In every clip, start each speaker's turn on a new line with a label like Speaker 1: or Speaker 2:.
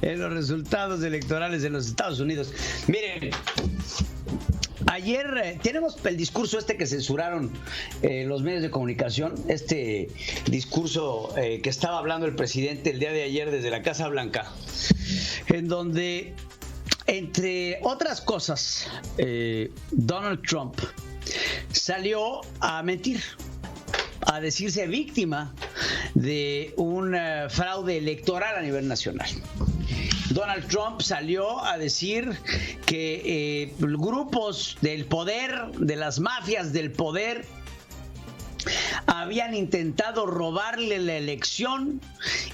Speaker 1: en los resultados electorales de los Estados Unidos. Miren, ayer tenemos el discurso que censuraron los medios de comunicación, este discurso que estaba hablando el presidente el día de ayer desde la Casa Blanca, en donde, entre otras cosas, Donald Trump salió a mentir, a decirse víctima de un fraude electoral a nivel nacional. Donald Trump salió a decir que grupos del poder, de las mafias del poder, habían intentado robarle la elección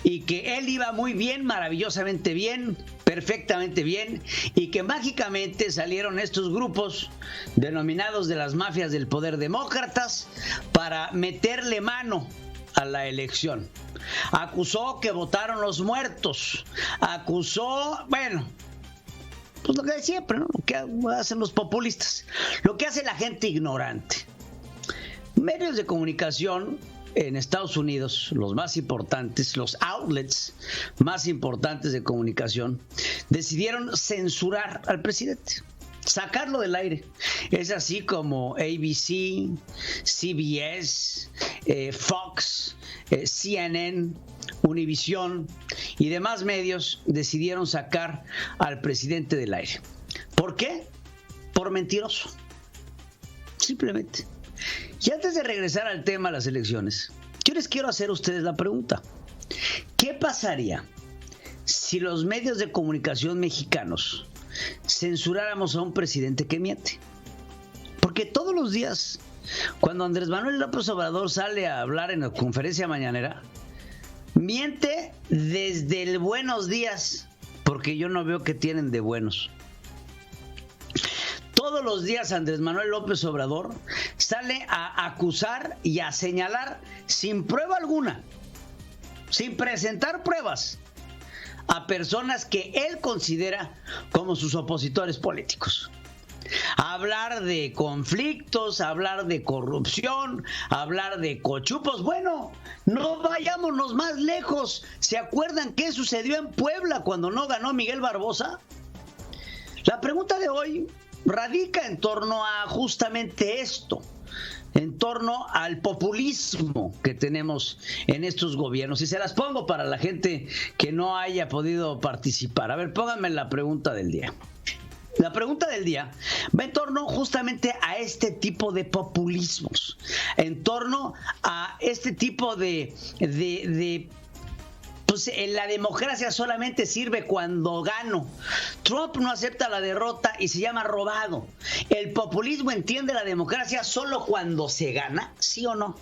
Speaker 1: y que él iba muy bien, maravillosamente bien, perfectamente bien, y que mágicamente salieron estos grupos denominados de las mafias del poder demócratas para meterle mano a la elección. Acusó que votaron los muertos, acusó, bueno, pues lo que de siempre, ¿no? Lo que hacen los populistas, lo que hace la gente ignorante. Medios de comunicación en Estados Unidos, los más importantes, los outlets más importantes de comunicación, decidieron censurar al presidente, sacarlo del aire. Es así como ABC, CBS, Fox, CNN, Univision y demás medios decidieron sacar al presidente del aire. ¿Por qué? Por mentiroso. Simplemente. Y antes de regresar al tema de las elecciones, yo les quiero hacer a ustedes la pregunta. ¿Qué pasaría si los medios de comunicación mexicanos censuráramos a un presidente que miente? Porque todos los días, cuando Andrés Manuel López Obrador sale a hablar en la conferencia mañanera, miente desde el buenos días, porque yo no veo que tienen de buenos. Todos los días Andrés Manuel López Obrador sale a acusar y a señalar sin prueba alguna, sin presentar pruebas, a personas que él considera como sus opositores políticos. Hablar de conflictos, hablar de corrupción, hablar de cochupos. Bueno, no vayámonos más lejos. ¿Se acuerdan qué sucedió en Puebla cuando no ganó Miguel Barbosa? La pregunta de hoy radica en torno a justamente esto, en torno al populismo que tenemos en estos gobiernos. Y se las pongo para la gente que no haya podido participar. A ver, pónganme la pregunta del día. La pregunta del día va en torno justamente a este tipo de populismos, en torno a este tipo de pues la democracia solamente sirve cuando gano. Trump no acepta la derrota y se llama robado. ¿El populismo entiende la democracia solo cuando se gana? ¿Sí o no?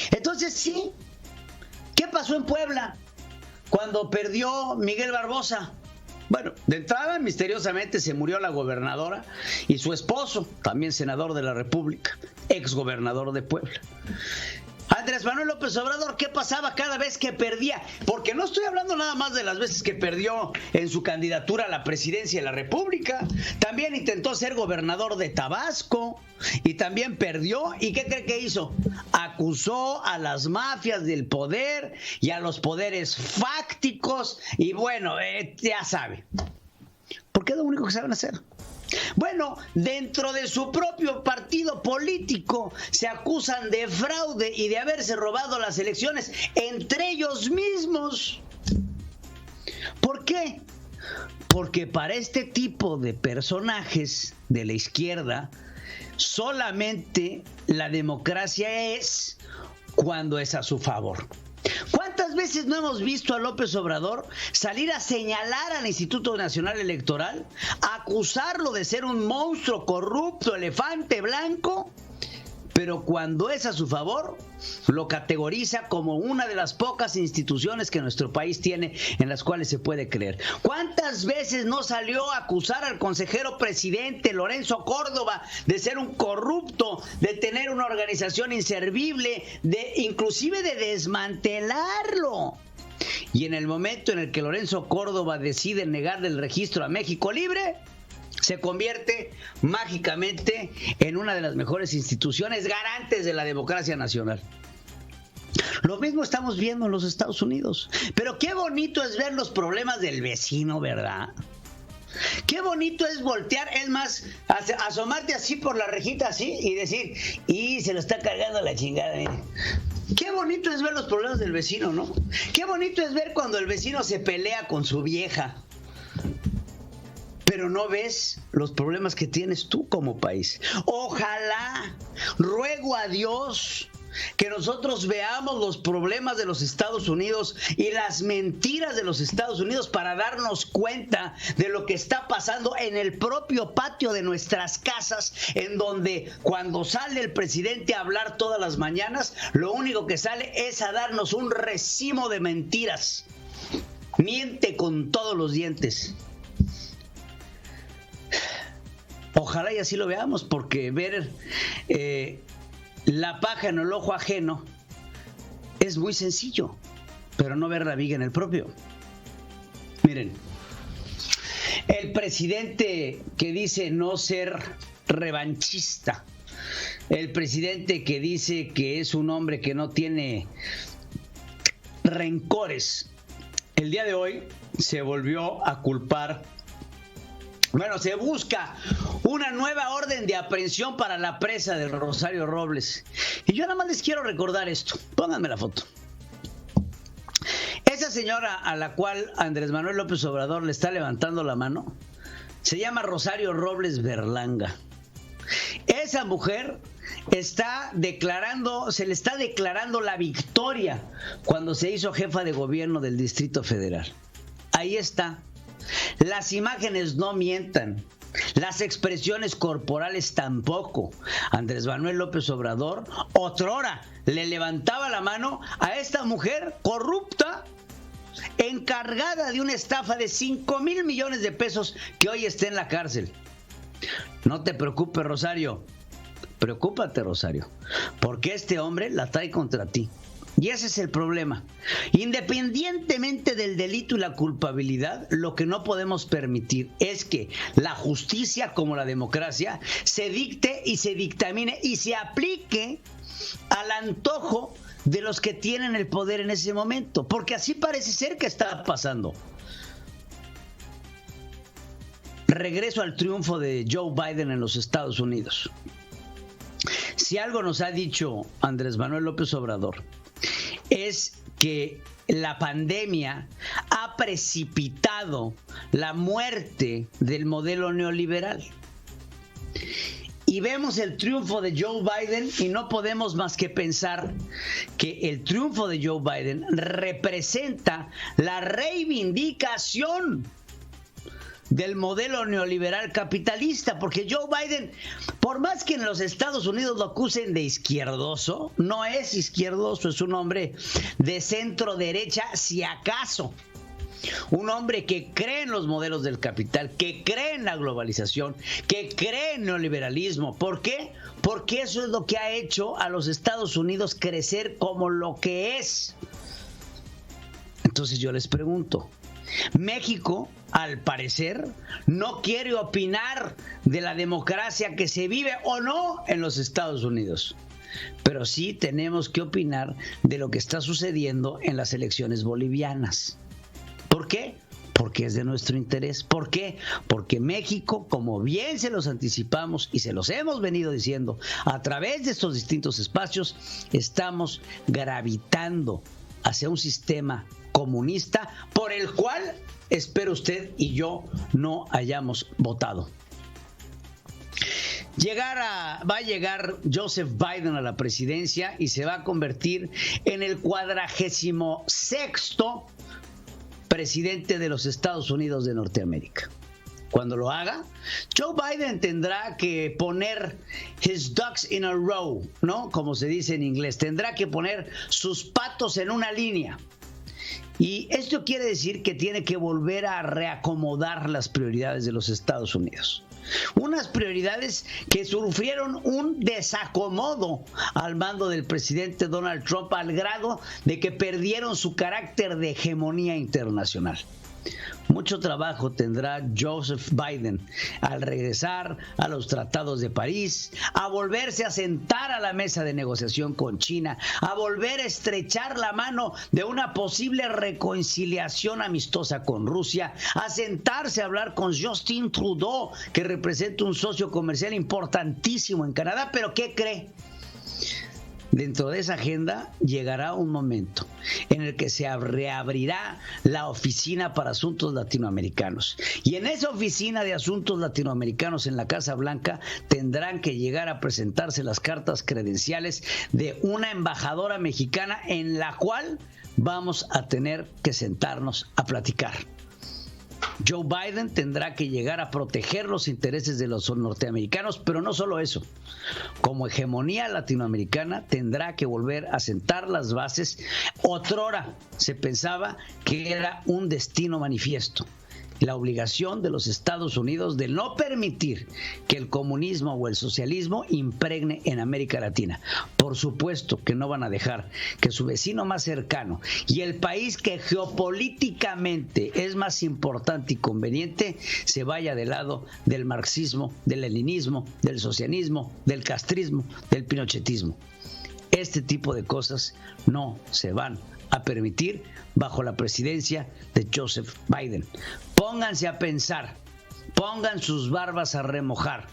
Speaker 1: Entonces, sí. ¿Qué pasó en Puebla cuando perdió Miguel Barbosa? Bueno, de entrada, misteriosamente se murió la gobernadora y su esposo, también senador de la República, exgobernador de Puebla. Andrés Manuel López Obrador, ¿qué pasaba cada vez que perdía? Porque no estoy hablando nada más de las veces que perdió en su candidatura a la presidencia de la República. También intentó ser gobernador de Tabasco y también perdió. ¿Y qué cree que hizo? Acusó a las mafias del poder y a los poderes fácticos. Y bueno, ya sabe. Porque es lo único que saben hacer. Bueno, dentro de su propio partido político se acusan de fraude y de haberse robado las elecciones entre ellos mismos. ¿Por qué? Porque para este tipo de personajes de la izquierda, solamente la democracia es cuando es a su favor. ¿Cuántas veces no hemos visto a López Obrador salir a señalar al Instituto Nacional Electoral, a acusarlo de ser un monstruo corrupto, elefante blanco? Pero cuando es a su favor, lo categoriza como una de las pocas instituciones que nuestro país tiene en las cuales se puede creer. ¿Cuántas veces no salió a acusar al consejero presidente Lorenzo Córdoba de ser un corrupto, de tener una organización inservible, inclusive de desmantelarlo? Y en el momento en el que Lorenzo Córdoba decide negarle el registro a México Libre, se convierte mágicamente en una de las mejores instituciones garantes de la democracia nacional. Lo mismo estamos viendo en los Estados Unidos. Pero qué bonito es ver los problemas del vecino, ¿verdad? Qué bonito es voltear, es más, asomarte así por la rejita así y decir, y se lo está cargando la chingada, mire. Qué bonito es ver los problemas del vecino, ¿no? Qué bonito es ver cuando el vecino se pelea con su vieja. Pero no ves los problemas que tienes tú como país. Ojalá, ruego a Dios que nosotros veamos los problemas de los Estados Unidos y las mentiras de los Estados Unidos para darnos cuenta de lo que está pasando en el propio patio de nuestras casas, en donde cuando sale el presidente a hablar todas las mañanas, lo único que sale es a darnos un racimo de mentiras. Miente con todos los dientes. Ojalá y así lo veamos, porque ver la paja en el ojo ajeno es muy sencillo, pero no ver la viga en el propio. Miren, el presidente que dice no ser revanchista, el presidente que dice que es un hombre que no tiene rencores, el día de hoy se volvió a culpar. Bueno, se busca una nueva orden de aprehensión para la presa de Rosario Robles. Y yo nada más les quiero recordar esto. Pónganme la foto. Esa señora a la cual Andrés Manuel López Obrador le está levantando la mano se llama Rosario Robles Berlanga. Esa mujer se le está declarando la victoria cuando se hizo jefa de gobierno del Distrito Federal. Ahí está. Las imágenes no mientan, las expresiones corporales tampoco. Andrés Manuel López Obrador otrora le levantaba la mano a esta mujer corrupta, encargada de una estafa de 5,000 millones de pesos, que hoy está en la cárcel. No te preocupes, Rosario. Preocúpate, Rosario, porque este hombre la trae contra ti. Y ese es el problema. Independientemente del delito y la culpabilidad, lo que no podemos permitir es que la justicia, como la democracia, se dicte y se dictamine y se aplique al antojo de los que tienen el poder en ese momento, porque así parece ser que está pasando. Regreso al triunfo de Joe Biden en los Estados Unidos. Si algo nos ha dicho Andrés Manuel López Obrador, es que la pandemia ha precipitado la muerte del modelo neoliberal. Y vemos el triunfo de Joe Biden y no podemos más que pensar que el triunfo de Joe Biden representa la reivindicación del modelo neoliberal capitalista, porque Joe Biden, por más que en los Estados Unidos lo acusen de izquierdoso, no es izquierdoso, es un hombre de centro derecha, si acaso. Un hombre que cree en los modelos del capital, que cree en la globalización, que cree en neoliberalismo. ¿Por qué? Porque eso es lo que ha hecho a los Estados Unidos crecer como lo que es. Entonces yo les pregunto, México, al parecer, no quiere opinar de la democracia que se vive o no en los Estados Unidos. Pero sí tenemos que opinar de lo que está sucediendo en las elecciones bolivianas. ¿Por qué? Porque es de nuestro interés. ¿Por qué? Porque México, como bien se los anticipamos y se los hemos venido diciendo a través de estos distintos espacios, estamos gravitando hacia un sistema comunista por el cual espero usted y yo no hayamos votado. Va a llegar Joseph Biden a la presidencia y se va a convertir en el 46º presidente de los Estados Unidos de Norteamérica. Cuando lo haga, Joe Biden tendrá que poner his ducks in a row, ¿no? Como se dice en inglés, tendrá que poner sus patos en una línea. Y esto quiere decir que tiene que volver a reacomodar las prioridades de los Estados Unidos. Unas prioridades que sufrieron un desacomodo al mando del presidente Donald Trump al grado de que perdieron su carácter de hegemonía internacional. Mucho trabajo tendrá Joseph Biden al regresar a los tratados de París, a volverse a sentar a la mesa de negociación con China, a volver a estrechar la mano de una posible reconciliación amistosa con Rusia, a sentarse a hablar con Justin Trudeau, que representa un socio comercial importantísimo en Canadá. Pero ¿qué cree? Dentro de esa agenda llegará un momento en el que se reabrirá la Oficina para Asuntos Latinoamericanos. Y en esa Oficina de Asuntos Latinoamericanos en la Casa Blanca tendrán que llegar a presentarse las cartas credenciales de una embajadora mexicana en la cual vamos a tener que sentarnos a platicar. Joe Biden tendrá que llegar a proteger los intereses de los norteamericanos, pero no solo eso. Como hegemonía latinoamericana tendrá que volver a sentar las bases. Otrora se pensaba que era un destino manifiesto. La obligación de los Estados Unidos de no permitir que el comunismo o el socialismo impregne en América Latina. Por supuesto que no van a dejar que su vecino más cercano y el país que geopolíticamente es más importante y conveniente se vaya del lado del marxismo, del leninismo, del socialismo, del castrismo, del pinochetismo. Este tipo de cosas no se van a permitir bajo la presidencia de Joseph Biden. Pónganse a pensar, pongan sus barbas a remojar.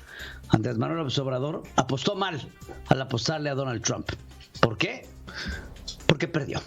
Speaker 1: Andrés Manuel López Obrador apostó mal al apostarle a Donald Trump. ¿Por qué? Porque perdió.